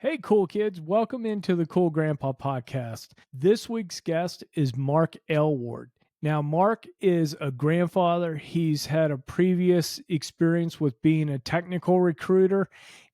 Hey, cool kids. Welcome into the Cool Grandpa Podcast. This week's guest is Mark Elward. Now, Mark is a grandfather. He's had a previous experience with being a technical recruiter,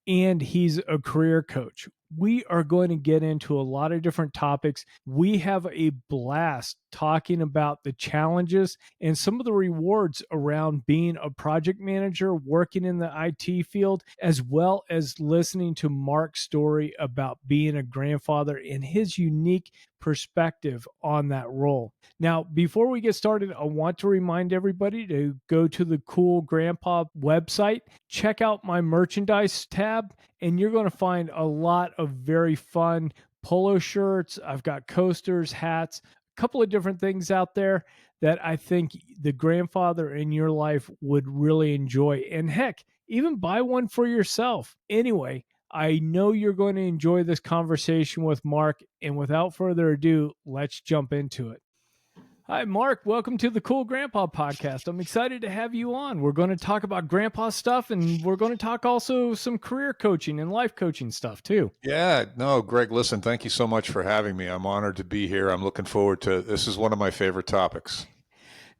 and he's a career coach. We are going to get into a lot of different topics. We have a blast talking about the challenges and some of the rewards around being a project manager, working in the IT field, as well as listening to Mark's story about being a grandfather and his unique perspective on that role. Now, before we get started, I want to remind everybody to go to the Cool Grandpa website, check out my merchandise tab, and you're going to find a lot of very fun polo shirts. I've got coasters, hats, a couple of different things out there that I think the grandfather in your life would really enjoy. And heck, even buy one for yourself. Anyway, I know you're going to enjoy this conversation with Mark. And without further ado, let's jump into it. Hi, Mark. Welcome to the Cool Grandpa Podcast. I'm excited to have you on. We're going to talk about grandpa stuff, and we're going to talk also some career coaching and life coaching stuff too. Yeah, no, Greg, listen, thank you so much for having me. I'm honored to be here. I'm looking forward to this. Is one of my favorite topics.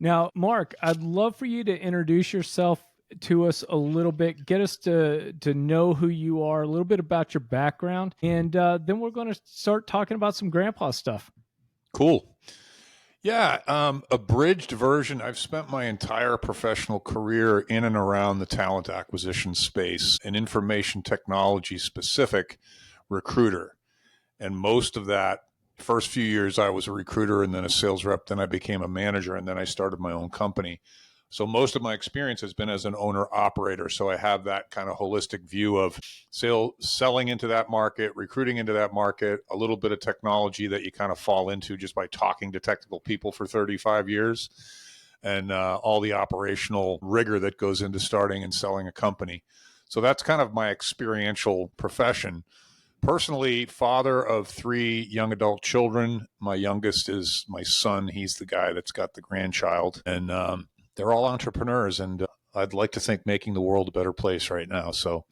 Now, Mark, I'd love for you to introduce yourself to us a little bit, get us to know who you are, a little bit about your background, and then we're going to start talking about some grandpa stuff. Cool. Yeah, abridged version. I've spent my entire professional career in and around the talent acquisition space, an information technology specific recruiter. And most of that first few years, I was a recruiter and then a sales rep. Then I became a manager and then I started my own company. So most of my experience has been as an owner operator. So I have that kind of holistic view of selling into that market, recruiting into that market, a little bit of technology that you kind of fall into just by talking to technical people for 35 years, and all the operational rigor that goes into starting and selling a company. So that's kind of my experiential profession. Personally, father of 3 young adult children. My youngest is my son. He's the guy that's got the grandchild. And they're all entrepreneurs, and I'd like to think making the world a better place right now. So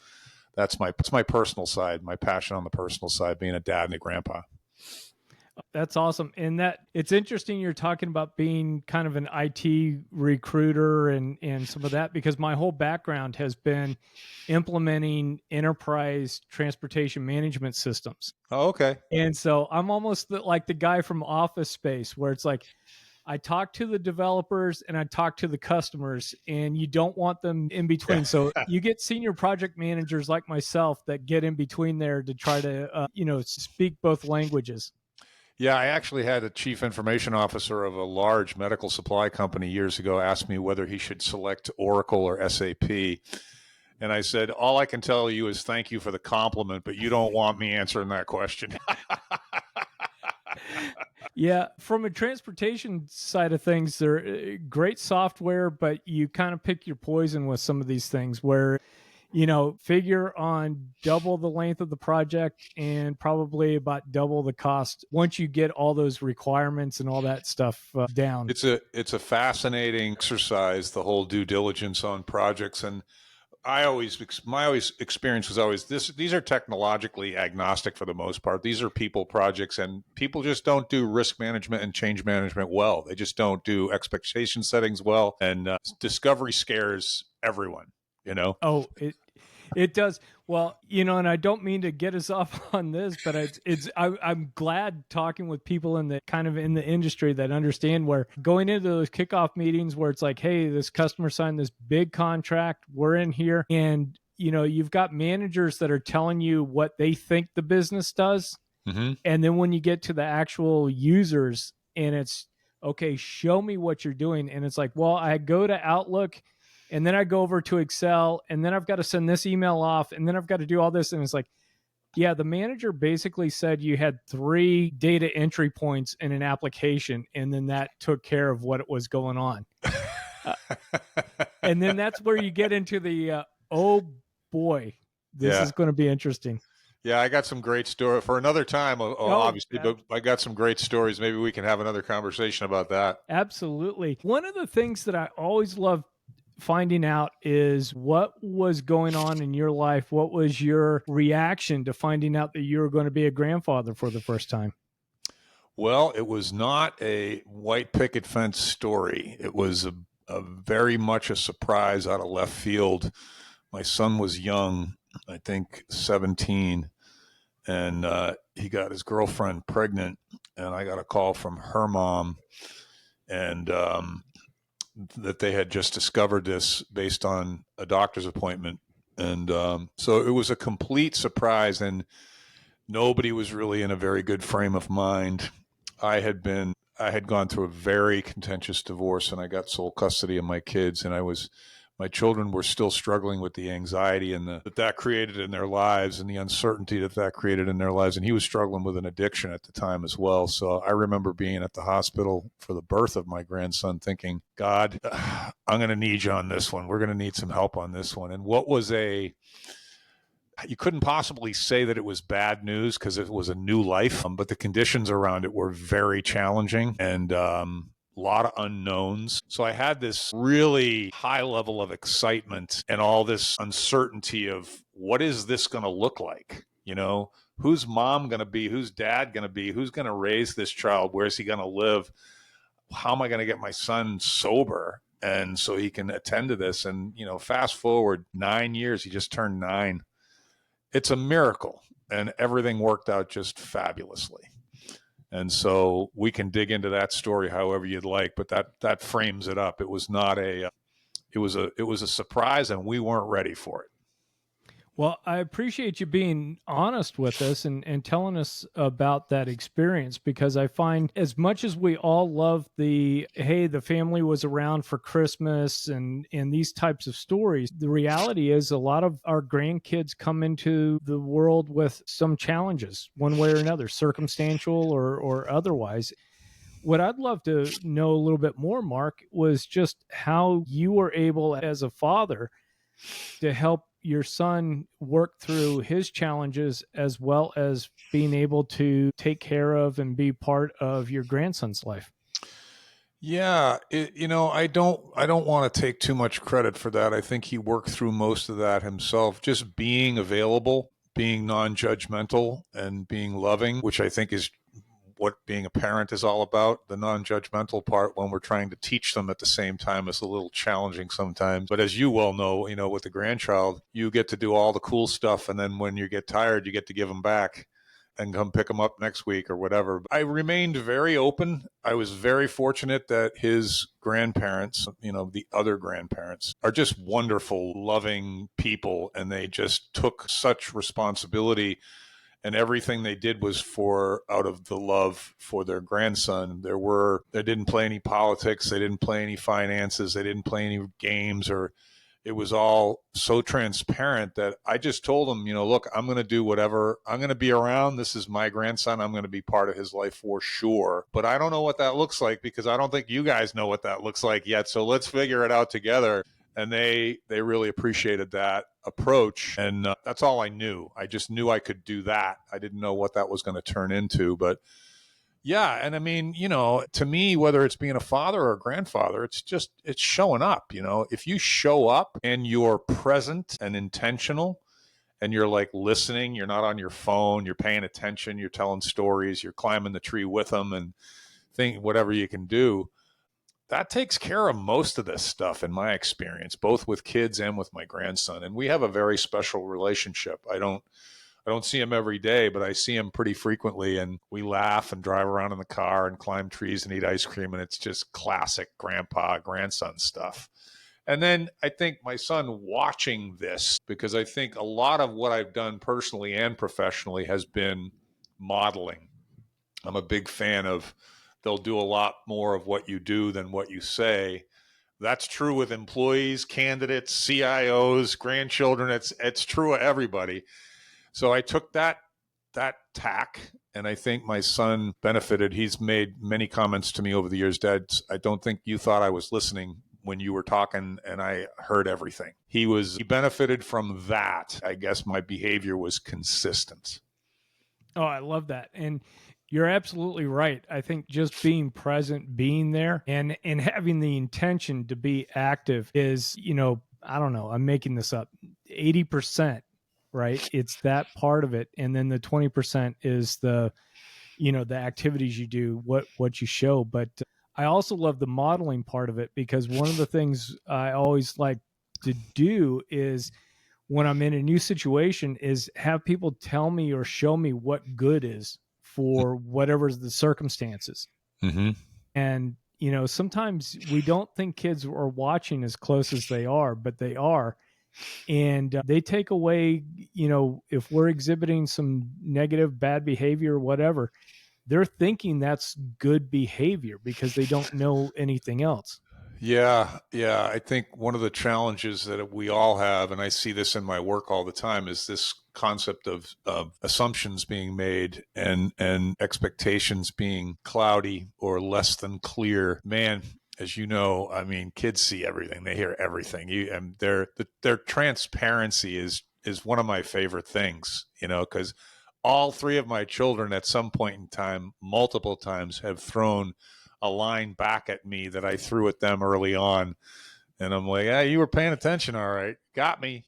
that's my personal side, my passion on the personal side, being a dad and a grandpa. That's awesome. And that it's interesting you're talking about being kind of an IT recruiter and some of that, because my whole background has been implementing enterprise transportation management systems. Oh, okay. And so I'm almost like the guy from Office Space, where it's like I talk to the developers and I talk to the customers, and you don't want them in between. So you get senior project managers like myself that get in between there to try to, speak both languages. Yeah, I actually had a chief information officer of a large medical supply company years ago ask me whether he should select Oracle or SAP. And I said, all I can tell you is thank you for the compliment, but you don't want me answering that question. Yeah, from a transportation side of things, they're great software, but you kind of pick your poison with some of these things where, figure on double the length of the project and probably about double the cost once you get all those requirements and all that stuff down. It's a fascinating exercise, the whole due diligence on projects. And my experience was always this: these are technologically agnostic for the most part. These are people projects, and people just don't do risk management and change management well. They just don't do expectation settings well, and discovery scares everyone. Oh, it does. Well, and I don't mean to get us off on this, but I'm glad talking with people in the industry that understand, where going into those kickoff meetings where it's like, hey, this customer signed this big contract, we're in here, and you've got managers that are telling you what they think the business does, and then when you get to the actual users and it's okay, show me what you're doing, and it's like, well, I go to Outlook, and then I go over to Excel, and then I've got to send this email off, and then I've got to do all this. And it's like, yeah, the manager basically said you had 3 data entry points in an application, and then that took care of what was going on. And then that's where you get into the, oh boy, this is going to be interesting. Yeah, I got some great story for another time, obviously, but I got some great stories. Maybe we can have another conversation about that. Absolutely. One of the things that I always love finding out is what was going on in your life. What was your reaction to finding out that you were going to be a grandfather for the first time? Well, it was not a white picket fence story. It was a very much a surprise out of left field. My son was young, I think 17, and he got his girlfriend pregnant, and I got a call from her mom, and that they had just discovered this based on a doctor's appointment. And so it was a complete surprise, and nobody was really in a very good frame of mind. I had gone through a very contentious divorce, and I got sole custody of my kids, and my children were still struggling with the anxiety and that created in their lives, and the uncertainty that created in their lives. And he was struggling with an addiction at the time as well. So I remember being at the hospital for the birth of my grandson thinking, God, I'm going to need you on this one. We're going to need some help on this one. And you couldn't possibly say that it was bad news because it was a new life, but the conditions around it were very challenging, and a lot of unknowns. So I had this really high level of excitement and all this uncertainty of what is this going to look like? Who's mom going to be? Who's dad going to be? Who's going to raise this child? Where's he going to live? How am I going to get my son sober? And so he can attend to this. And, fast forward 9 years, he just turned 9. It's a miracle, and everything worked out just fabulously. And so we can dig into that story however you'd like, but that frames it up. It was not it was a surprise, and we weren't ready for it. Well, I appreciate you being honest with us and telling us about that experience, because I find as much as we all love the family was around for Christmas and these types of stories, the reality is a lot of our grandkids come into the world with some challenges one way or another, circumstantial or otherwise. What I'd love to know a little bit more, Mark, was just how you were able as a father to help your son work through his challenges, as well as being able to take care of and be part of your grandson's life. Yeah, I don't want to take too much credit for that. I think he worked through most of that himself, just being available, being non-judgmental, and being loving, which I think is what being a parent is all about. The non-judgmental part, when we're trying to teach them at the same time, is a little challenging sometimes. But as you well know, with the grandchild, you get to do all the cool stuff, and then when you get tired, you get to give them back and come pick them up next week or whatever. I remained very open. I was very fortunate that his grandparents, the other grandparents, are just wonderful, loving people, and they just took such responsibility, and everything they did was out of the love for their grandson. They didn't play any politics, they didn't play any finances, they didn't play any games, or it was all so transparent that I just told them, look, I'm going to do whatever. I'm going to be around. This is my grandson. I'm going to be part of his life for sure. But I don't know what that looks like, because I don't think you guys know what that looks like yet. So let's figure it out together. And they really appreciated that approach. And that's all I knew. I just knew I could do that. I didn't know what that was going to turn into. But yeah, and I mean, to me, whether it's being a father or a grandfather, it's showing up. If you show up and you're present and intentional, and you're like listening, you're not on your phone, you're paying attention, you're telling stories, you're climbing the tree with them and whatever you can do, that takes care of most of this stuff in my experience, both with kids and with my grandson. And we have a very special relationship. I don't see him every day, but I see him pretty frequently, and we laugh and drive around in the car and climb trees and eat ice cream. And it's just classic grandpa, grandson stuff. And then I think my son watching this, because I think a lot of what I've done personally and professionally has been modeling. I'm a big fan of, they'll do a lot more of what you do than what you say. That's true with employees, candidates, CIOs, grandchildren. It's true of everybody. So I took that tack, and I think my son benefited. He's made many comments to me over the years. Dad, I don't think you thought I was listening when you were talking, and I heard everything. He benefited from that. I guess my behavior was consistent. Oh, I love that. And You're absolutely right. I think just being present, being there, and having the intention to be active is, I don't know, I'm making this up, 80%, right? It's that part of it, and then the 20% is the activities you do, what you show. But I also love the modeling part of it, because one of the things I always like to do is, when I'm in a new situation, is have people tell me or show me what good is for whatever's the circumstances. Mm-hmm. And sometimes we don't think kids are watching as close as they are, but they are. And they take away, if we're exhibiting some negative, bad behavior or whatever, they're thinking that's good behavior because they don't know anything else. Yeah, yeah. I think one of the challenges that we all have, and I see this in my work all the time, is this concept of assumptions being made and expectations being cloudy or less than clear. Man, as you know, I mean, kids see everything, they hear everything. And their transparency is one of my favorite things, because all three of my children at some point in time, multiple times, have thrown a line back at me that I threw at them early on. And I'm like, hey, you were paying attention. All right. Got me.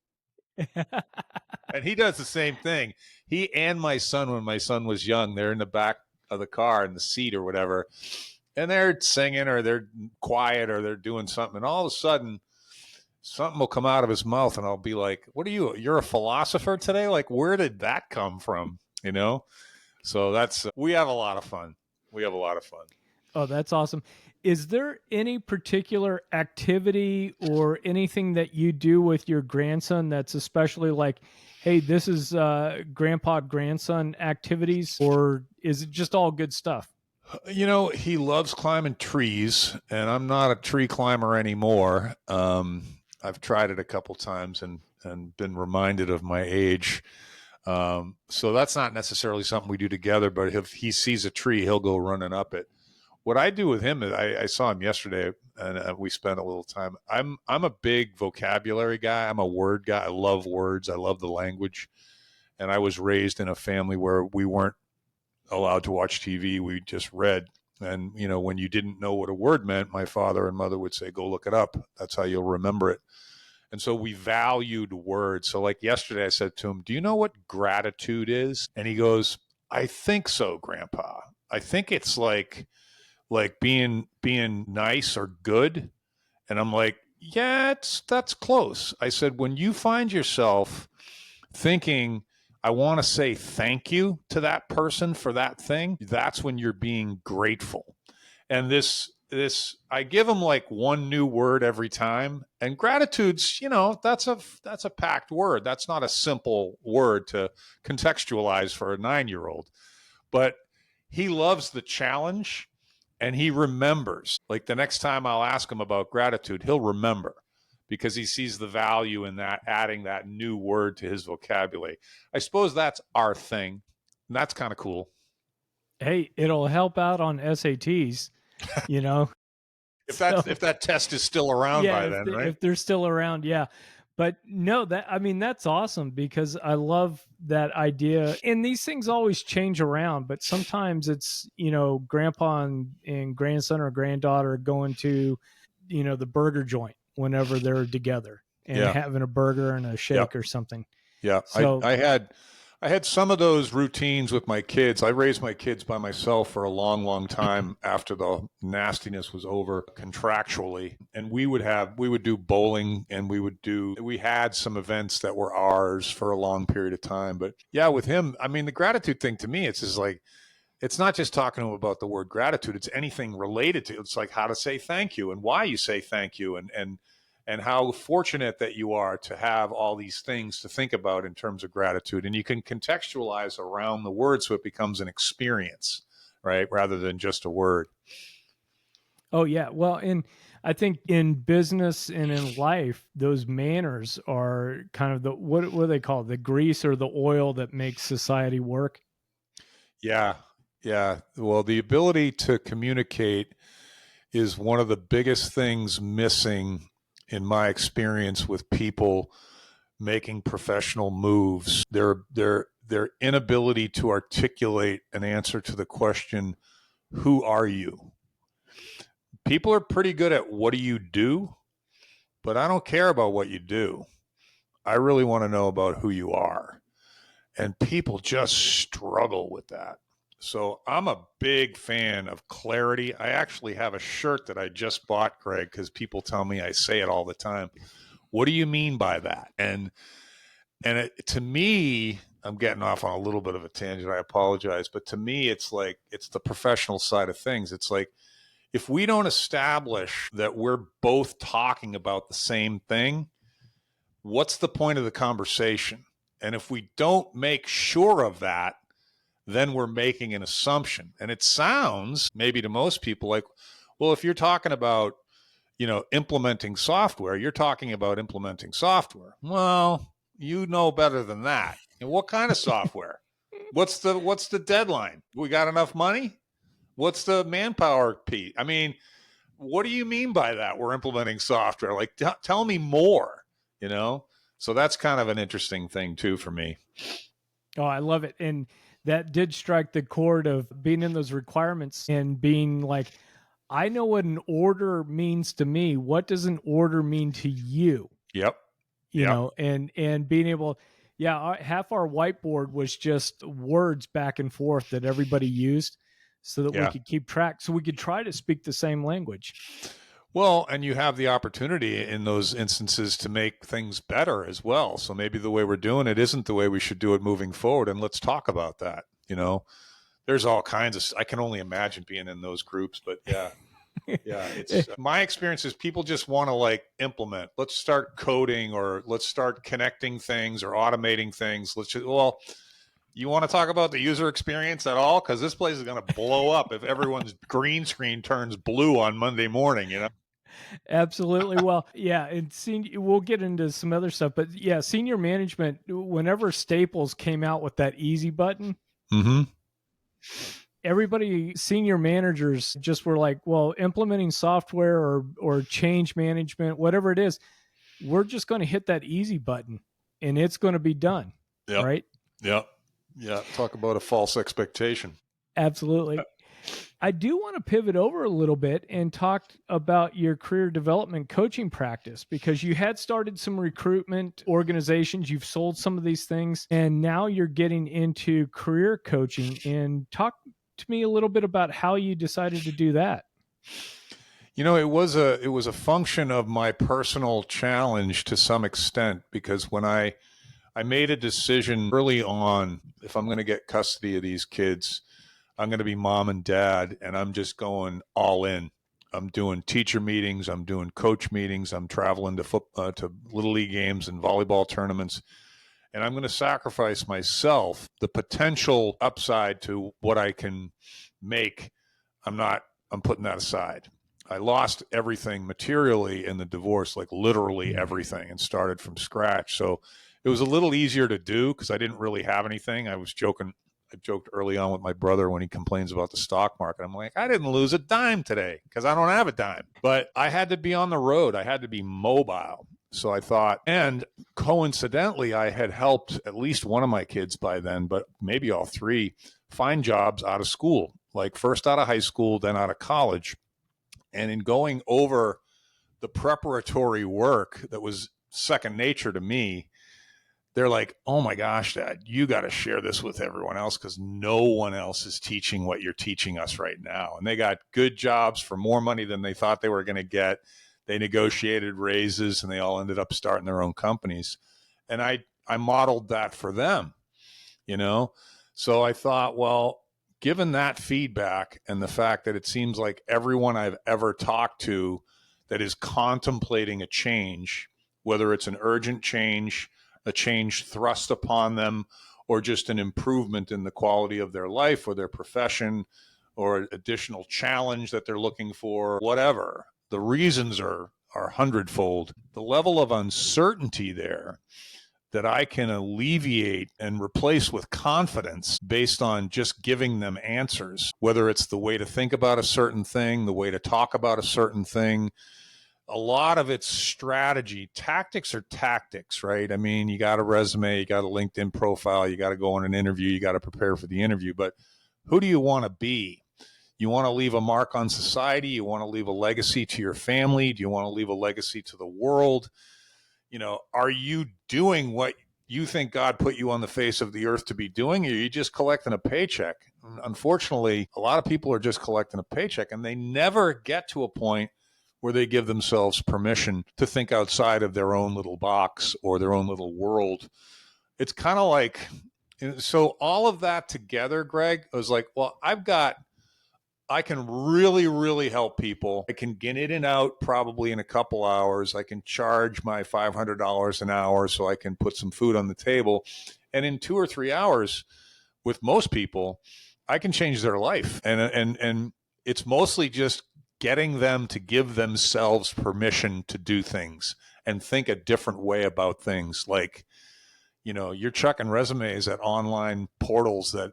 And he does the same thing. He and my son, when my son was young, they're in the back of the car in the seat or whatever, and they're singing or they're quiet or they're doing something. And all of a sudden, something will come out of his mouth and I'll be like, what are you? You're a philosopher today? Like, where did that come from? So we have a lot of fun. We have a lot of fun. Oh, that's awesome. Is there any particular activity or anything that you do with your grandson that's especially like, hey, this is grandpa grandson activities, or is it just all good stuff? He loves climbing trees, and I'm not a tree climber anymore. I've tried it a couple times and been reminded of my age. So that's not necessarily something we do together, but if he sees a tree, he'll go running up it. What I do with him is I saw him yesterday, and we spent a little time. I'm a big vocabulary guy. I'm a word guy. I love words. I love the language. And I was raised in a family where we weren't allowed to watch TV. We just read. And, when you didn't know what a word meant, my father and mother would say, go look it up. That's how you'll remember it. And so we valued words. So like yesterday, I said to him, do you know what gratitude is? And he goes, I think so, Grandpa. I think it's like being nice or good. And I'm like, yeah, that's close. I said, when you find yourself thinking, I want to say thank you to that person for that thing, that's when you're being grateful. And this I give them like one new word every time. And gratitude's, that's a packed word. That's not a simple word to contextualize for a 9-year-old. But he loves the challenge, and he remembers. Like the next time I'll ask him about gratitude, he'll remember, because he sees the value in that, adding that new word to his vocabulary. I suppose that's our thing. And that's kind of cool. Hey, it'll help out on SATs, you know. If So, that test is still around yeah, by then, right? if they're still around, yeah. But no, that's awesome, because I love that idea. And these things always change around, but sometimes it's, grandpa and grandson or granddaughter going to, the burger joint whenever they're together and Yeah. having a burger and a Yep. shake or something. Yeah. So, I had some of those routines with my kids. I raised my kids by myself for a long, long time after the nastiness was over contractually. And we would do bowling, and we had some events that were ours for a long period of time. But yeah, with him, I mean, the gratitude thing to me, it's just like, it's not just talking to him about the word gratitude. It's anything related to, it's like how to say thank you and why you say thank you, and how fortunate that you are to have all these things to think about in terms of gratitude. And you can contextualize around the word so it becomes an experience, right? Rather than just a word. oh yeah. Well, and I think in business and in life, those manners are kind of what do they call it? The grease or the oil that makes society work. Yeah. Yeah. Well, the ability to communicate is one of the biggest things missing in my experience with people making professional moves. their inability to articulate an answer to the question, who are you? People are pretty good at what do you do, but I don't care about what you do. I really want to know about who you are. And people just struggle with that. So I'm a big fan of clarity. I actually have a shirt that I just bought, Greg, because people tell me I say it all the time. What do you mean by that? And to me, I'm getting off on a little bit of a tangent. I apologize. But to me, it's like, it's the professional side of things. It's like, if we don't establish that we're both talking about the same thing, what's the point of the conversation? And if we don't make sure of that, then we're making an assumption. And it sounds maybe to most people like, well, if you're talking about, implementing software, you're talking about implementing software. Well, you know better than that. And what kind of software? What's the deadline? We got enough money? What's the manpower piece? I mean, what do you mean by that? We're implementing software. Like, tell me more, So that's kind of an interesting thing too for me. Oh, I love it. And that did strike the chord of being in those requirements and being like, I know what an order means to me. What does an order mean to you? Yep. And being able, half our whiteboard was just words back and forth that everybody used so that we could keep track, so we could try to speak the same language. Well, and you have the opportunity in those instances to make things better as well. So maybe the way we're doing it isn't the way we should do it moving forward. And let's talk about that. There's all kinds of, I can only imagine being in those groups, but yeah. It's my experience is people just want to implement. Let's start coding, or let's start connecting things or automating things. You want to talk about the user experience at all? Because this place is going to blow up if everyone's green screen turns blue on Monday morning, Absolutely. Well, and we'll get into some other stuff, but senior management, whenever Staples came out with that easy button, everybody, senior managers just were like, well, implementing software or change management, whatever it is, we're just going to hit that easy button and it's going to be done. Yep. Right? Yep. Yeah. Talk about a false expectation. Absolutely. I do want to pivot over a little bit and talk about your career development coaching practice, because you had started some recruitment organizations, you've sold some of these things, and now you're getting into career coaching. And talk to me a little bit about how you decided to do that. It was a function of my personal challenge to some extent, because when I made a decision early on, if I'm going to get custody of these kids, I'm going to be mom and dad, and I'm just going all in. I'm doing teacher meetings. I'm doing coach meetings. I'm traveling to Little League games and volleyball tournaments. And I'm going to sacrifice myself, the potential upside to what I can make. I'm putting that aside. I lost everything materially in the divorce, like literally everything, and started from scratch. So it was a little easier to do because I didn't really have anything. I joked early on with my brother when he complains about the stock market. I'm like, I didn't lose a dime today because I don't have a dime. But I had to be on the road. I had to be mobile. So I thought, and coincidentally, I had helped at least one of my kids by then, but maybe all three, find jobs out of school, like first out of high school, then out of college. And in going over the preparatory work that was second nature to me, they're like, oh my gosh, Dad, you got to share this with everyone else because no one else is teaching what you're teaching us right now. And they got good jobs for more money than they thought they were going to get. They negotiated raises and they all ended up starting their own companies. And I modeled that for them, So I thought, well, given that feedback and the fact that it seems like everyone I've ever talked to that is contemplating a change, whether it's an urgent change, a change thrust upon them, or just an improvement in the quality of their life or their profession or additional challenge that they're looking for, whatever. The reasons are hundredfold. The level of uncertainty there that I can alleviate and replace with confidence based on just giving them answers, whether it's the way to think about a certain thing, the way to talk about a certain thing, a lot of it's strategy. Tactics are tactics, right? I mean, you got a resume, you got a LinkedIn profile, you got to go on an interview, you got to prepare for the interview. But who do you want to be? You want to leave a mark on society? You want to leave a legacy to your family? Do you want to leave a legacy to the world? Are you doing what you think God put you on the face of the earth to be doing? Or are you just collecting a paycheck? Unfortunately, a lot of people are just collecting a paycheck, and they never get to a point where they give themselves permission to think outside of their own little box or their own little world. It's kind of like, so all of that together, Greg, I was like, well, I can really, really help people. I can get in and out probably in a couple hours. I can charge my $500 an hour so I can put some food on the table. And in 2 or 3 hours, with most people, I can change their life. And it's mostly just getting them to give themselves permission to do things and think a different way about things. Like, you're chucking resumes at online portals that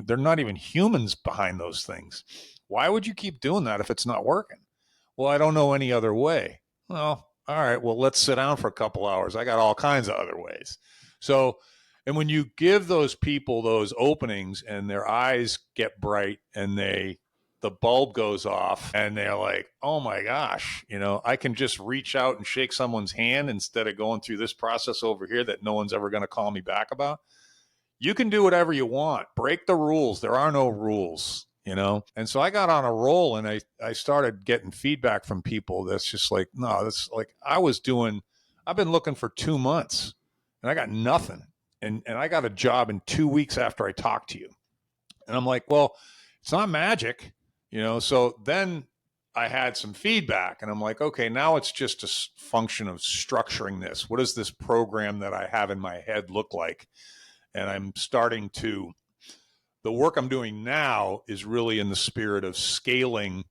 they're not even humans behind those things. Why would you keep doing that if it's not working? Well, I don't know any other way. Well, all right, well, let's sit down for a couple hours. I got all kinds of other ways. So, and when you give those people those openings and their eyes get bright and the bulb goes off and they're like, oh my gosh, I can just reach out and shake someone's hand instead of going through this process over here that no one's ever going to call me back about. You can do whatever you want. Break the rules. There are no rules, And so I got on a roll and I started getting feedback from people that's just like, no, that's like I've been looking for 2 months and I got nothing. And I got a job in 2 weeks after I talked to you. And I'm like, well, it's not magic. So then I had some feedback and I'm like, okay, now it's just a function of structuring this. What does this program that I have in my head look like? And the work I'm doing now is really in the spirit of scaling,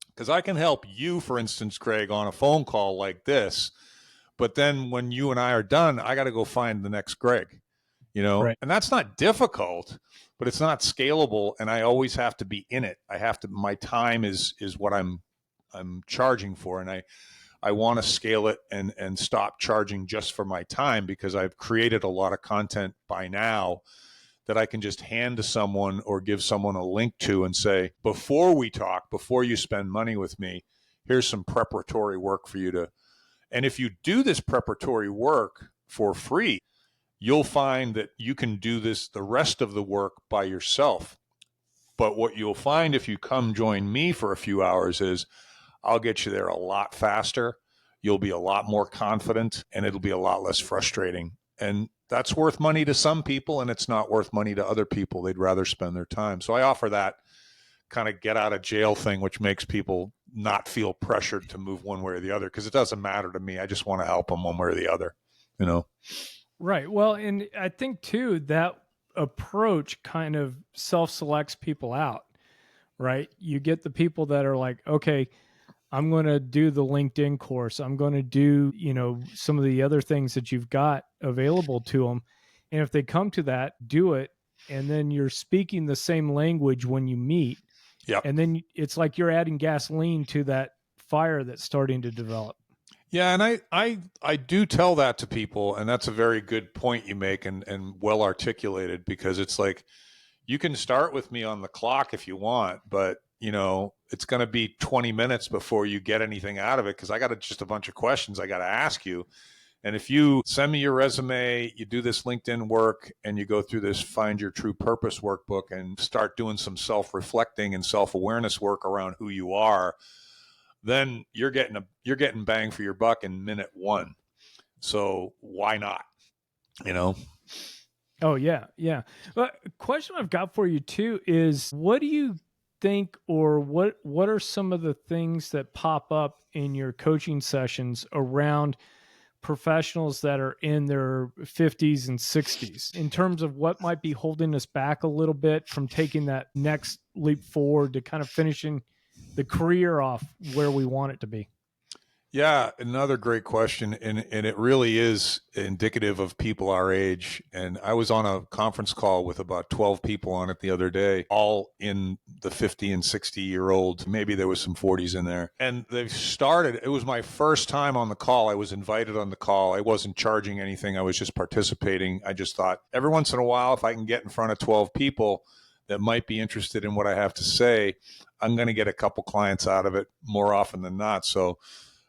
because I can help you, for instance, Greg, on a phone call like this. But then when you and I are done, I got to go find the next Greg, Right. And that's not difficult, but it's not scalable. And I always have to be in it. My time is what I'm charging for. And I want to scale it and stop charging just for my time, because I've created a lot of content by now that I can just hand to someone or give someone a link to and say, before we talk, before you spend money with me, here's some preparatory work for you to. And if you do this preparatory work for free, you'll find that you can do the rest of the work by yourself. But what you'll find if you come join me for a few hours is I'll get you there a lot faster. You'll be a lot more confident and it'll be a lot less frustrating. And that's worth money to some people and it's not worth money to other people. They'd rather spend their time. So I offer that kind of get out of jail thing, which makes people not feel pressured to move one way or the other, because it doesn't matter to me. I just want to help them one way or the other, Right. Well, and I think too, that approach kind of self-selects people out, right? You get the people that are like, okay, I'm going to do the LinkedIn course. I'm going to do, some of the other things that you've got available to them. And if they come to that, do it. And then you're speaking the same language when you meet. Yeah. And then it's like you're adding gasoline to that fire that's starting to develop. Yeah, and I do tell that to people, and that's a very good point you make and well articulated, because it's like you can start with me on the clock if you want, but it's going to be 20 minutes before you get anything out of it, because I got just a bunch of questions I got to ask you. And if you send me your resume, you do this LinkedIn work, and you go through this Find Your True Purpose workbook and start doing some self-reflecting and self-awareness work around who you are, then you're getting bang for your buck in minute one. So why not? Oh yeah. Yeah. But a question I've got for you too is, what do you think, or what are some of the things that pop up in your coaching sessions around professionals that are in their 50s and 60s, in terms of what might be holding us back a little bit from taking that next leap forward to kind of finishing the career off where we want it to be? Yeah, another great question. And it really is indicative of people our age. And I was on a conference call with about 12 people on it the other day, all in the 50 and 60-year-olds. Maybe there was some 40s in there. And they've started, it was my first time on the call. I was invited on the call. I wasn't charging anything. I was just participating. I just thought every once in a while, if I can get in front of 12 people that might be interested in what I have to say, I'm going to get a couple clients out of it more often than not. So,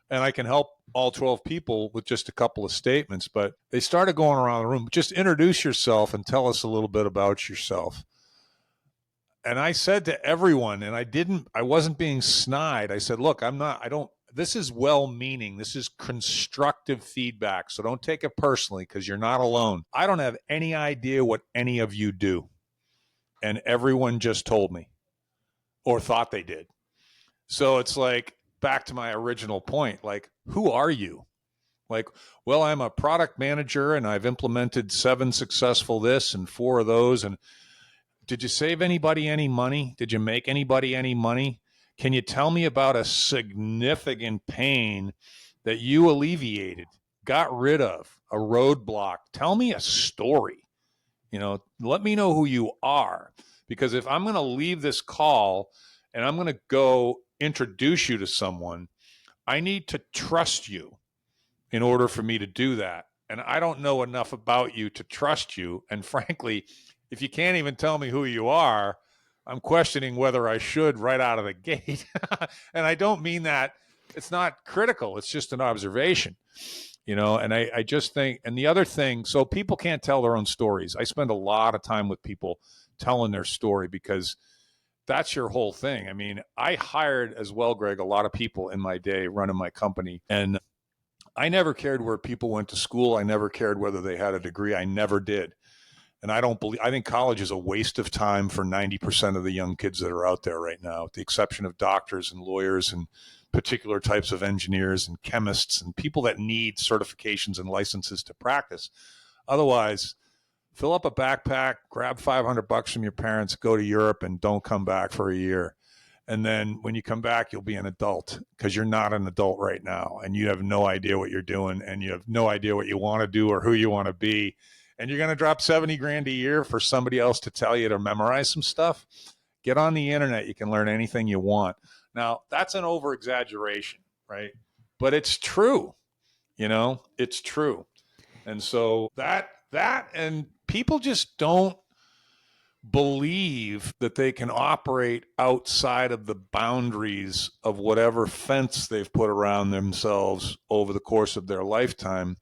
and I can help all 12 people with just a couple of statements. But they started going around the room, just introduce yourself and tell us a little bit about yourself. And I said to everyone, and I wasn't being snide. I said, look, this is well-meaning. This is constructive feedback. So don't take it personally because you're not alone. I don't have any idea what any of you do. And everyone just told me or thought they did. So it's like, back to my original point, like, who are you? Like, well, I'm a product manager and I've implemented 7 successful this and 4 of those. And did you save anybody any money? Did you make anybody any money? Can you tell me about a significant pain that you alleviated, got rid of, a roadblock? Tell me a story. Let me know who you are. Because if I'm going to leave this call and I'm going to go introduce you to someone, I need to trust you in order for me to do that. And I don't know enough about you to trust you. And frankly, if you can't even tell me who you are, I'm questioning whether I should right out of the gate. And I don't mean that. It's not critical. It's just an observation, and I just think, and the other thing, so people can't tell their own stories. I spend a lot of time with people telling their story because that's your whole thing. I mean, I hired as well, Greg, a lot of people in my day running my company. And I never cared where people went to school. I never cared whether they had a degree. I never did. And I think college is a waste of time for 90% of the young kids that are out there right now, with the exception of doctors and lawyers and particular types of engineers and chemists and people that need certifications and licenses to practice. Otherwise, fill up a backpack, grab $500 from your parents, go to Europe, and don't come back for a year. And then when you come back, you'll be an adult, because you're not an adult right now. And you have no idea what you're doing, and you have no idea what you want to do or who you want to be. And you're going to drop 70 grand a year for somebody else to tell you to memorize some stuff. Get on the internet. You can learn anything you want. Now, that's an over exaggeration, right? But it's true. It's true. And so that and people just don't believe that they can operate outside of the boundaries of whatever fence they've put around themselves over the course of their lifetime.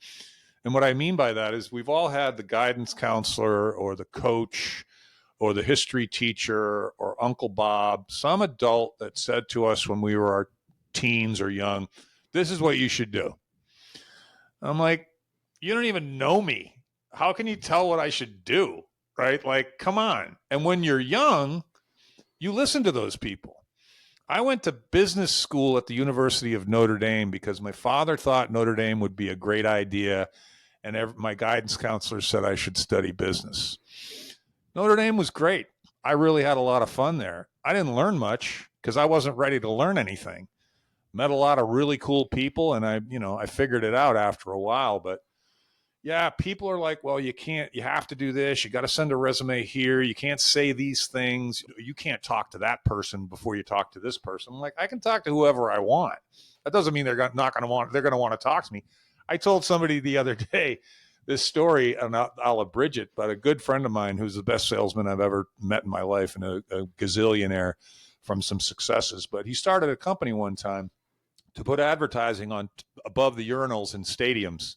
And what I mean by that is, we've all had the guidance counselor or the coach or the history teacher or Uncle Bob, some adult that said to us when we were our teens or young, this is what you should do. I'm like, you don't even know me. How can you tell what I should do? Right? Like, come on. And when you're young, you listen to those people. I went to business school at the University of Notre Dame because my father thought Notre Dame would be a great idea. And my guidance counselor said I should study business. Notre Dame was great. I really had a lot of fun there. I didn't learn much because I wasn't ready to learn anything. Met a lot of really cool people, and I figured it out after a while. But yeah, people are like, well, you have to do this. You got to send a resume here. You can't say these things. You can't talk to that person before you talk to this person. I'm like, I can talk to whoever I want. That doesn't mean they're going to want to talk to me. I told somebody the other day this story, and I'll abridge it, but a good friend of mine who's the best salesman I've ever met in my life and a gazillionaire from some successes, but he started a company one time to put advertising on above the urinals in stadiums.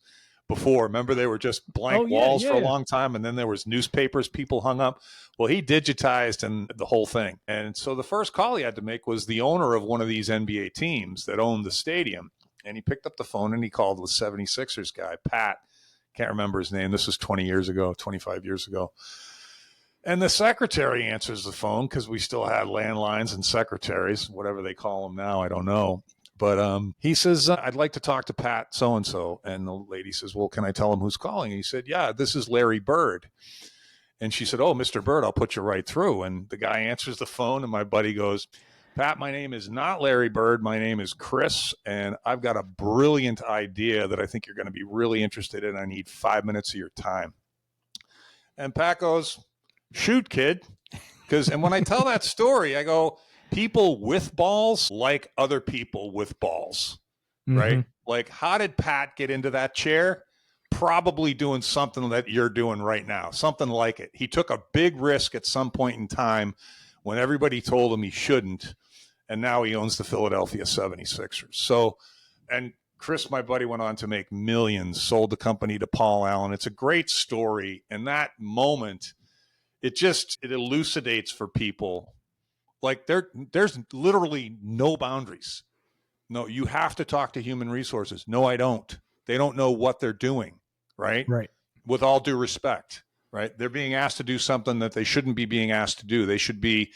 Before, remember, they were just blank walls for a long time, and then there was newspapers people hung up. Well, he digitized and the whole thing. And so the first call he had to make was the owner of one of these NBA teams that owned the stadium. And he picked up the phone and he called the 76ers guy, Pat. Can't remember his name. This was 20 years ago, 25 years ago. And the secretary answers the phone, because we still had landlines and secretaries, whatever they call them now, I don't know. But he says, I'd like to talk to Pat so-and-so. And the lady says, well, can I tell him who's calling? And he said, yeah, this is Larry Bird. And she said, oh, Mr. Bird, I'll put you right through. And the guy answers the phone, and my buddy goes, Pat, my name is not Larry Bird. My name is Chris, and I've got a brilliant idea that I think you're going to be really interested in. I need 5 minutes of your time. And Pat goes, shoot, kid. And when I tell that story, I go, people with balls like other people with balls, right? Like, how did Pat get into that chair? Probably doing something that you're doing right now, something like it. He took a big risk at some point in time when everybody told him he shouldn't. And now he owns the Philadelphia 76ers. So, and Chris, my buddy, went on to make millions, sold the company to Paul Allen. It's a great story. And that moment, it elucidates for people. Like there's literally no boundaries. No, you have to talk to human resources. No, I don't. They don't know what they're doing, right? Right. With all due respect, right? They're being asked to do something that they shouldn't be being asked to do. They should be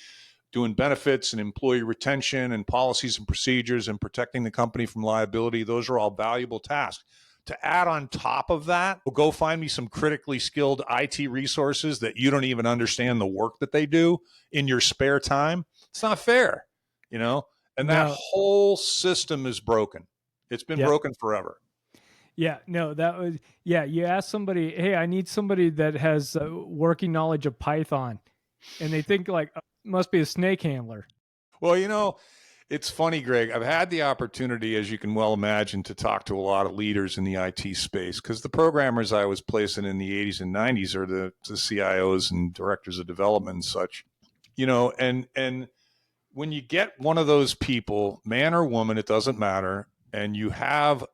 doing benefits and employee retention and policies and procedures and protecting the company from liability. Those are all valuable tasks. To add on top of that, well, go find me some critically skilled IT resources that you don't even understand the work that they do in your spare time. It's not fair, you know? And that whole system is broken. It's been broken forever. Yeah, no, that was, you ask somebody, hey, I need somebody that has working knowledge of Python. And they think like, must be a snake handler. Well, you know, it's funny, Greg. I've had the opportunity, as you can well imagine, to talk to a lot of leaders in the IT space because the programmers I was placing in the 80s and 90s are the CIOs and directors of development and such, you know, and when you get one of those people, man or woman, it doesn't matter, and you have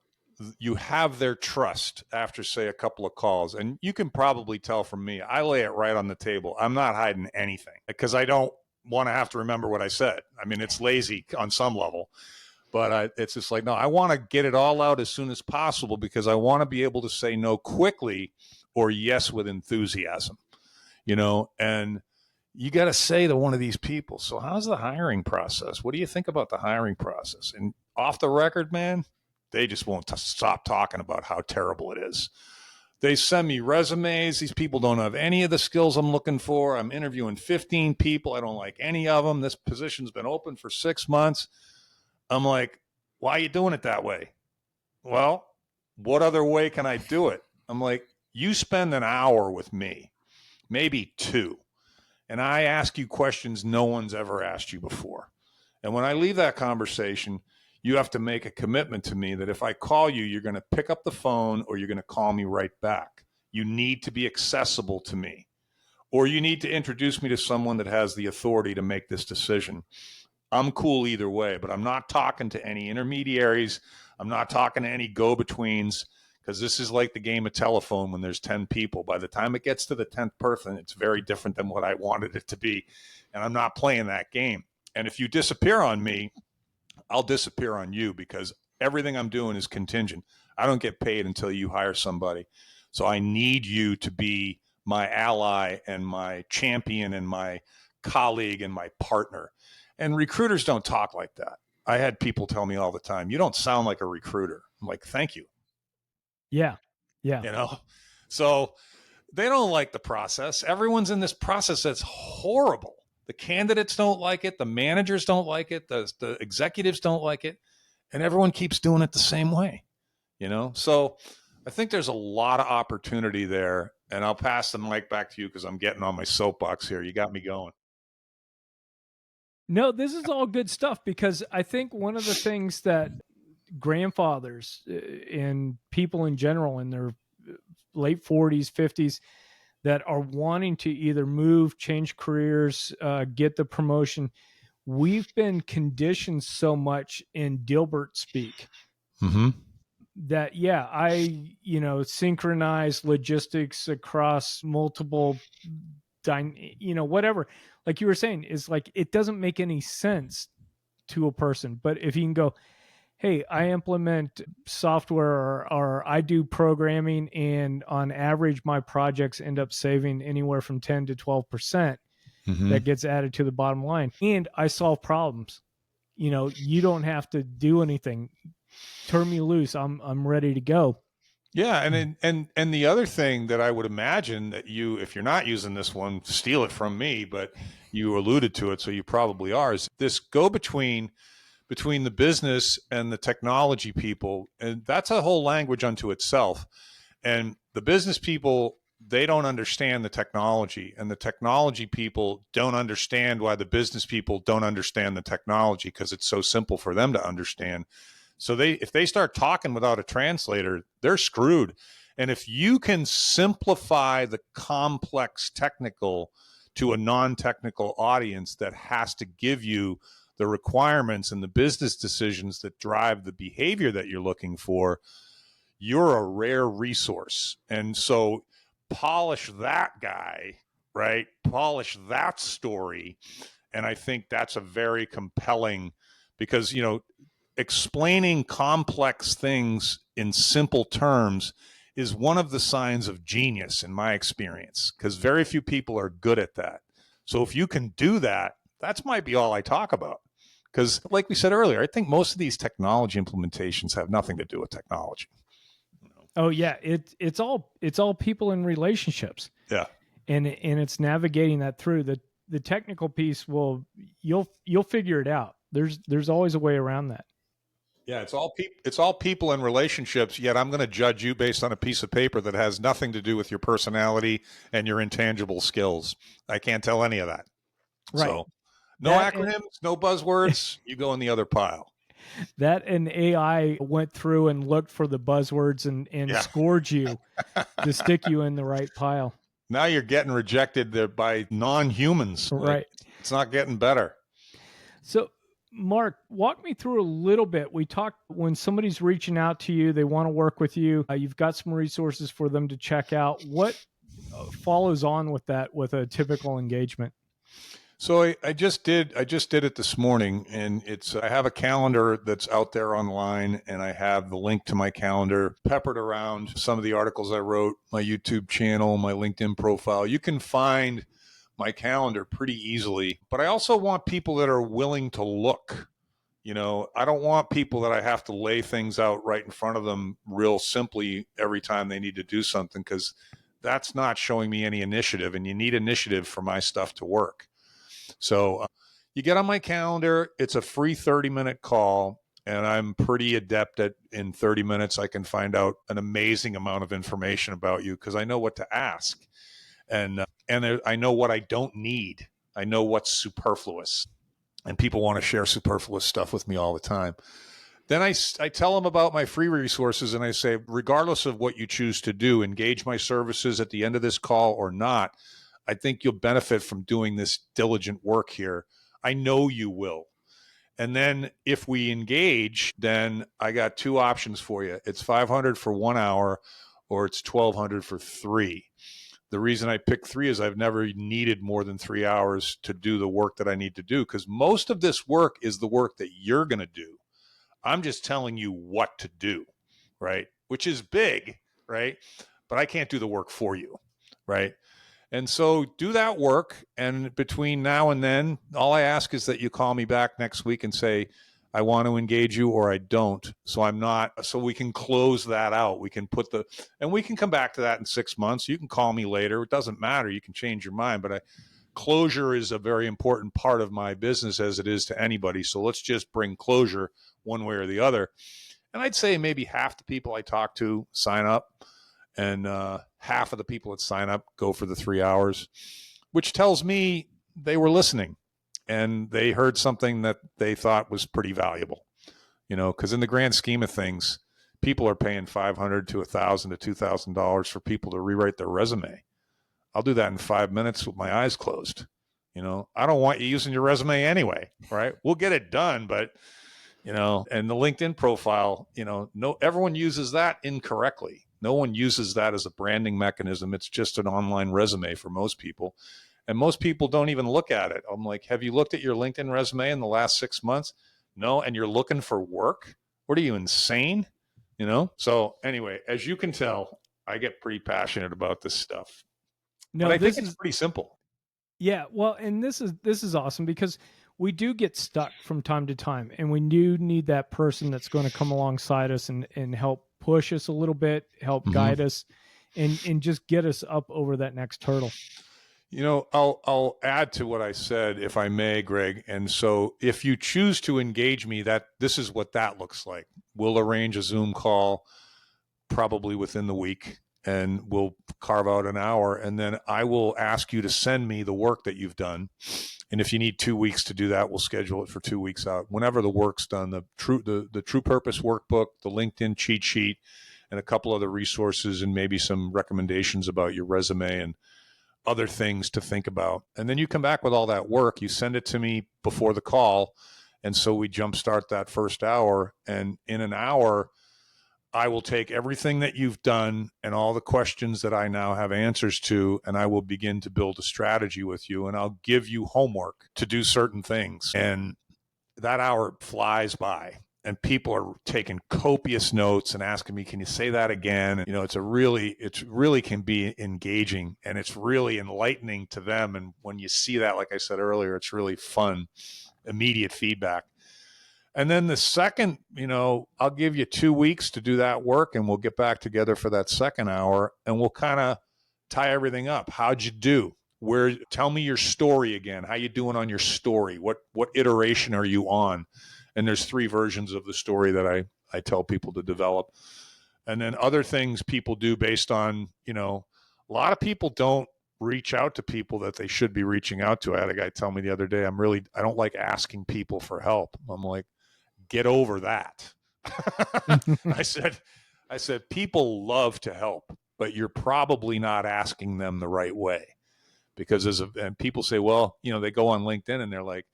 their trust after, say, a couple of calls, and you can probably tell from me, I lay it right on the table. I'm not hiding anything because I don't want to have to remember what I said. I mean, it's lazy on some level, but it's just like, no, I want to get it all out as soon as possible because I want to be able to say no quickly or yes with enthusiasm, you know, and you got to say to one of these people, so how's the hiring process? What do you think about the hiring process? And off the record, man, they just won't stop talking about how terrible it is. They send me resumes. These people don't have any of the skills I'm looking for. I'm interviewing 15 people. I don't like any of them. This position's been open for 6 months. I'm like, why are you doing it that way? Well, what other way can I do it? I'm like, you spend an hour with me, maybe 2, and I ask you questions no one's ever asked you before. And when I leave that conversation, you have to make a commitment to me that if I call you, you're going to pick up the phone or you're going to call me right back. You need to be accessible to me, or you need to introduce me to someone that has the authority to make this decision. I'm cool either way, but I'm not talking to any intermediaries. I'm not talking to any go-betweens because this is like the game of telephone when there's 10 people. By the time it gets to the 10th person, it's very different than what I wanted it to be. And I'm not playing that game. And if you disappear on me, I'll disappear on you because everything I'm doing is contingent. I don't get paid until you hire somebody. So I need you to be my ally and my champion and my colleague and my partner. And recruiters don't talk like that. I had people tell me all the time, you don't sound like a recruiter. I'm like, thank you. Yeah. You know, so they don't like the process. Everyone's in this process that's horrible. The candidates don't like it. The managers don't like it. The executives don't like it. And everyone keeps doing it the same way, you know? So I think there's a lot of opportunity there. And I'll pass the mic back to you because I'm getting on my soapbox here. You got me going. No, this is all good stuff because I think one of the things that grandfathers and people in general in their late 40s, 50s, that are wanting to either move, change careers, get the promotion. We've been conditioned so much in Dilbert speak that, I, synchronize logistics across multiple, whatever. Like you were saying, is like, it doesn't make any sense to a person. But if you can go, hey, I implement software or I do programming, and on average, my projects end up saving anywhere from 10 to 12% that gets added to the bottom line. And I solve problems. You don't have to do anything. Turn me loose. I'm ready to go. Yeah. And the other thing that I would imagine that you, if you're not using this one, steal it from me, but you alluded to it, so you probably are, is this go between the business and the technology people. And that's a whole language unto itself. And the business people, they don't understand the technology, and the technology people don't understand why the business people don't understand the technology, because it's so simple for them to understand. So if they start talking without a translator, they're screwed. And if you can simplify the complex technical to a non-technical audience that has to give you the requirements and the business decisions that drive the behavior that you're looking for, you're a rare resource. And so polish that guy, right? Polish that story. And I think that's a very compelling, because, explaining complex things in simple terms is one of the signs of genius in my experience, because very few people are good at that. So if you can do that, that's might be all I talk about. Because like we said earlier, I think most of these technology implementations have nothing to do with technology. Oh yeah, it's all people in relationships. Yeah. And it's navigating that through. The technical piece you'll figure it out. There's always a way around that. Yeah, it's all people in relationships, yet I'm going to judge you based on a piece of paper that has nothing to do with your personality and your intangible skills. I can't tell any of that. Right. So no acronyms, no buzzwords, you go in the other pile. That and AI went through and looked for the buzzwords and scored you to stick you in the right pile. Now you're getting rejected there by non-humans. Right. Like, it's not getting better. So Mark, walk me through a little bit. We talked when somebody's reaching out to you, they want to work with you. You've got some resources for them to check out. What follows on with that, with a typical engagement? So I just did it this morning, and I have a calendar that's out there online, and I have the link to my calendar peppered around some of the articles I wrote, my YouTube channel, my LinkedIn profile. You can find my calendar pretty easily, but I also want people that are willing to look. I don't want people that I have to lay things out right in front of them real simply every time they need to do something, because that's not showing me any initiative, and you need initiative for my stuff to work. So you get on my calendar, it's a free 30-minute call, and I'm pretty adept at, in 30 minutes, I can find out an amazing amount of information about you, because I know what to ask. And I know what I don't need. I know what's superfluous. And people want to share superfluous stuff with me all the time. Then I tell them about my free resources, and I say, regardless of what you choose to do, engage my services at the end of this call or not, I think you'll benefit from doing this diligent work here. I know you will. And then if we engage, then I got two options for you. It's $500 for 1 hour, or it's $1,200 for 3. The reason I picked 3 is I've never needed more than 3 hours to do the work that I need to do, because most of this work is the work that you're going to do. I'm just telling you what to do, right? Which is big, right? But I can't do the work for you, right? And so do that work. And between now and then, all I ask is that you call me back next week and say, I want to engage you or I don't. So we can close that out. We can and we can come back to that in 6 months. You can call me later. It doesn't matter. You can change your mind. But closure is a very important part of my business, as it is to anybody. So let's just bring closure one way or the other. And I'd say maybe half the people I talk to sign up, and half of the people that sign up go for the 3 hours, which tells me they were listening and they heard something that they thought was pretty valuable, because in the grand scheme of things, people are paying $500 to $1,000 to $2,000 for people to rewrite their resume. I'll do that in 5 minutes with my eyes closed. I don't want you using your resume anyway, right? We'll get it done, but and the LinkedIn profile, everyone uses that incorrectly. No one uses that as a branding mechanism. It's just an online resume for most people. And most people don't even look at it. I'm like, have you looked at your LinkedIn resume in the last 6 months? No. And you're looking for work? What are you, insane? So anyway, as you can tell, I get pretty passionate about this stuff. No, but I think it's pretty simple. Yeah. Well, and this is awesome, because we do get stuck from time to time, and we do need that person that's going to come alongside us and help push us a little bit, help guide us, and just get us up over that next hurdle. I'll add to what I said, if I may, Greg. And so if you choose to engage me, this is what that looks like. We'll arrange a Zoom call probably within the week, and we'll carve out an hour, and then I will ask you to send me the work that you've done. And if you need 2 weeks to do that, we'll schedule it for 2 weeks out. Whenever the work's done, the True Purpose workbook, the LinkedIn cheat sheet, and a couple other resources, and maybe some recommendations about your resume and other things to think about. And then you come back with all that work, you send it to me before the call. And so we jumpstart that first hour. And in an hour, I will take everything that you've done and all the questions that I now have answers to, and I will begin to build a strategy with you. And I'll give you homework to do certain things. And that hour flies by. And people are taking copious notes and asking me, can you say that again? And, it's really can be engaging, and it's really enlightening to them. And when you see that, like I said earlier, it's really fun, immediate feedback. And then the second, I'll give you 2 weeks to do that work, and we'll get back together for that second hour, and we'll kind of tie everything up. How'd you do? Tell me your story again. How you doing on your story? What iteration are you on? And there's 3 versions of the story that I tell people to develop. And then other things people do based on, a lot of people don't reach out to people that they should be reaching out to. I had a guy tell me the other day, I don't like asking people for help. I'm like, get over that. I said, people love to help, but you're probably not asking them the right way. Because and people say, well, they go on LinkedIn and they're like,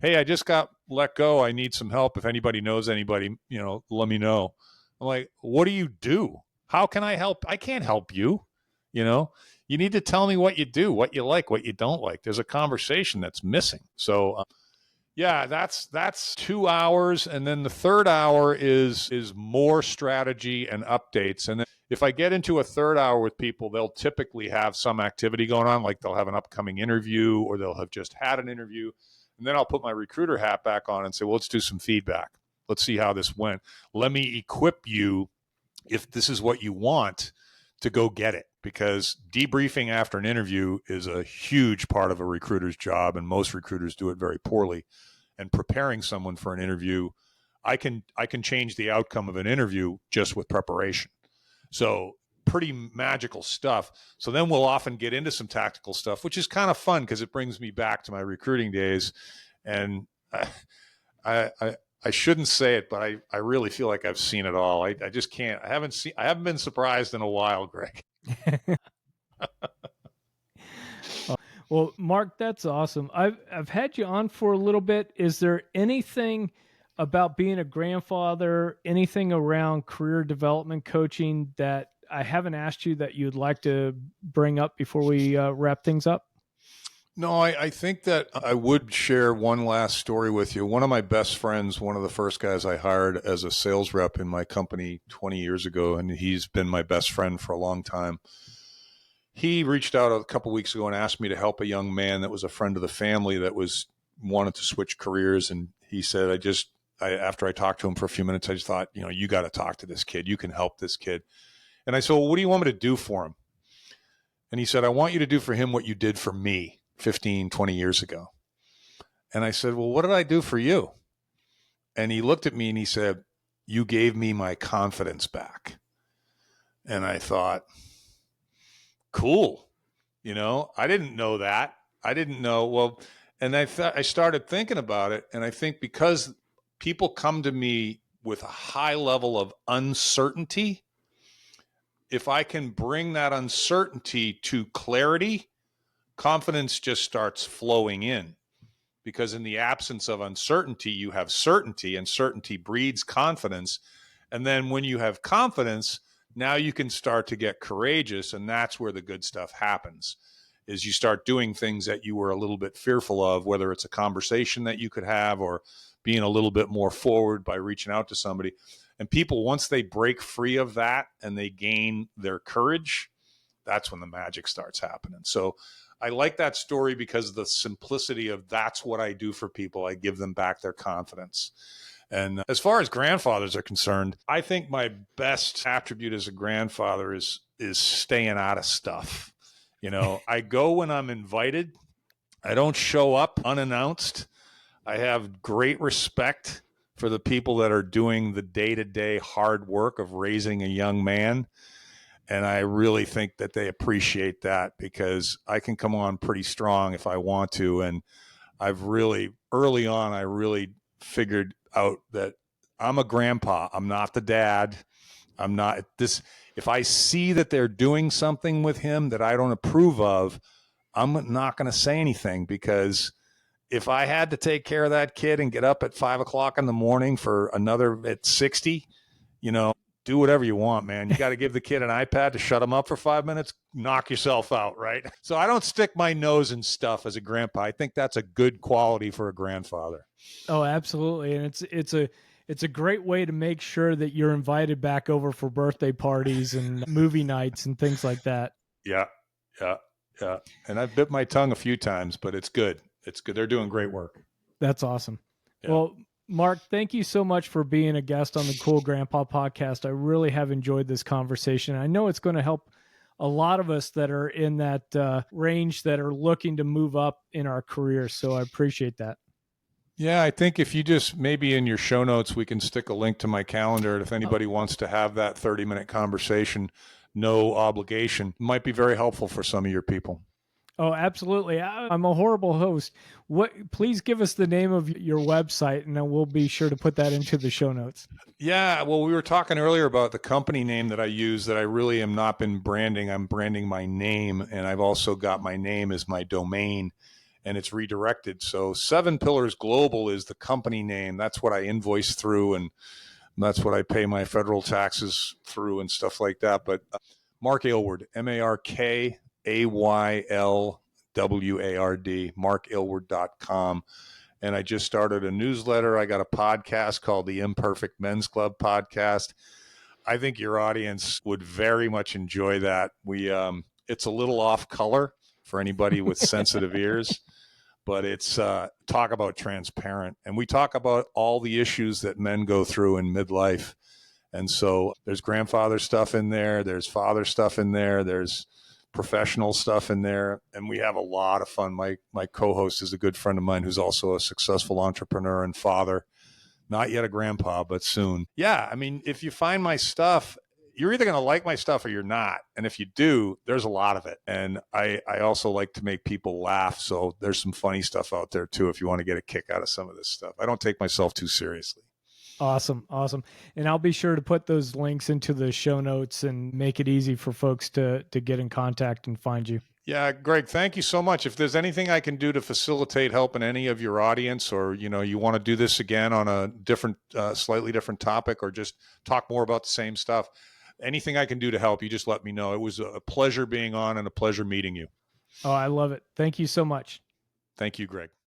hey, I just got let go. I need some help. If anybody knows anybody, let me know. I'm like, what do you do? How can I help? I can't help you. You need to tell me what you do, what you like, what you don't like. There's a conversation that's missing. So yeah, that's 2 hours. And then the third hour is more strategy and updates. And then if I get into a third hour with people, they'll typically have some activity going on, like they'll have an upcoming interview, or they'll have just had an interview. And then I'll put my recruiter hat back on and say, well, let's do some feedback. Let's see how this went. Let me equip you, if this is what you want, to go get it. Because debriefing after an interview is a huge part of a recruiter's job, and most recruiters do it very poorly. And preparing someone for an interview, I can change the outcome of an interview just with preparation. So pretty magical stuff. So then we'll often get into some tactical stuff, which is kind of fun because it brings me back to my recruiting days. And I shouldn't say it, but I really feel like I've seen it all. I just can't. I haven't been surprised in a while, Greg. Well, Mark, that's awesome. I've had you on for a little bit. Is there anything about being a grandfather, anything around career development coaching that I haven't asked you that you'd like to bring up before we wrap things up? No, I think that I would share one last story with you. One of my best friends, one of the first guys I hired as a sales rep in my company 20 years ago, and he's been my best friend for a long time. He reached out a couple of weeks ago and asked me to help a young man that was a friend of the family that wanted to switch careers. And he said, after I talked to him for a few minutes, I just thought, you got to talk to this kid. You can help this kid. And I said, well, what do you want me to do for him? And he said, I want you to do for him what you did for me 15, 20 years ago. And I said, well, what did I do for you? And he looked at me and he said, you gave me my confidence back. And I thought, cool. I didn't know that. I didn't know. Well, and I started thinking about it. And I think because people come to me with a high level of uncertainty, if I can bring that uncertainty to clarity, confidence just starts flowing in. Because in the absence of uncertainty, you have certainty, and certainty breeds confidence. And then when you have confidence, now you can start to get courageous, and that's where the good stuff happens, is you start doing things that you were a little bit fearful of, whether it's a conversation that you could have or being a little bit more forward by reaching out to somebody. And people, once they break free of that and they gain their courage, that's when the magic starts happening. So I like that story because of the simplicity of that's what I do for people. I give them back their confidence. And as far as grandfathers are concerned, I think my best attribute as a grandfather is staying out of stuff I go when I'm invited. I don't show up unannounced. I have great respect for the people that are doing the day-to-day hard work of raising a young man. And I really think that they appreciate that, because I can come on pretty strong if I want to. And early on, I really figured out that I'm a grandpa. I'm not the dad. I'm not this. If I see that they're doing something with him that I don't approve of, I'm not going to say anything, because if I had to take care of that kid and get up at 5 o'clock in the morning for another at 60, do whatever you want, man. You got to give the kid an iPad to shut him up for 5 minutes, knock yourself out, right? So I don't stick my nose in stuff as a grandpa. I think that's a good quality for a grandfather. Oh, absolutely. And it's a great way to make sure that you're invited back over for birthday parties and movie nights and things like that. Yeah. And I've bit my tongue a few times, but it's good. It's good. They're doing great work. That's awesome. Yeah. Well, Mark, thank you so much for being a guest on the Cool Grandpa podcast. I really have enjoyed this conversation. I know it's going to help a lot of us that are in that range that are looking to move up in our careers. So I appreciate that. Yeah, I think if you just maybe in your show notes, we can stick a link to my calendar. If anybody wants to have that 30-minute conversation, no obligation, it might be very helpful for some of your people. Oh, absolutely. I'm a horrible host. Please give us the name of your website, and then we'll be sure to put that into the show notes. Yeah, well, we were talking earlier about the company name that I use that I really am not been branding. I'm branding my name, and I've also got my name as my domain, and it's redirected. So 7 Pillars Global is the company name. That's what I invoice through, and that's what I pay my federal taxes through and stuff like that. But Mark Aylward, MarkAylward, markaylward.com. And I just started a newsletter. I got a podcast called the Imperfect Men's Club podcast. I think your audience would very much enjoy that. It's a little off color for anybody with sensitive ears, but it's talk about transparent. And we talk about all the issues that men go through in midlife. And so there's grandfather stuff in there. There's father stuff in there. There's professional stuff in there. And we have a lot of fun. My co-host is a good friend of mine who's also a successful entrepreneur and father. Not yet a grandpa, but soon. Yeah, I mean, if you find my stuff, you're either going to like my stuff or you're not. And if you do, there's a lot of it. And I also like to make people laugh. So there's some funny stuff out there too, if you want to get a kick out of some of this stuff. I don't take myself too seriously. Awesome. And I'll be sure to put those links into the show notes and make it easy for folks to get in contact and find you. Yeah, Greg, thank you so much. If there's anything I can do to facilitate helping any of your audience, or, you want to do this again on a different, slightly different topic, or just talk more about the same stuff, anything I can do to help, you just let me know. It was a pleasure being on and a pleasure meeting you. Oh, I love it. Thank you so much. Thank you, Greg.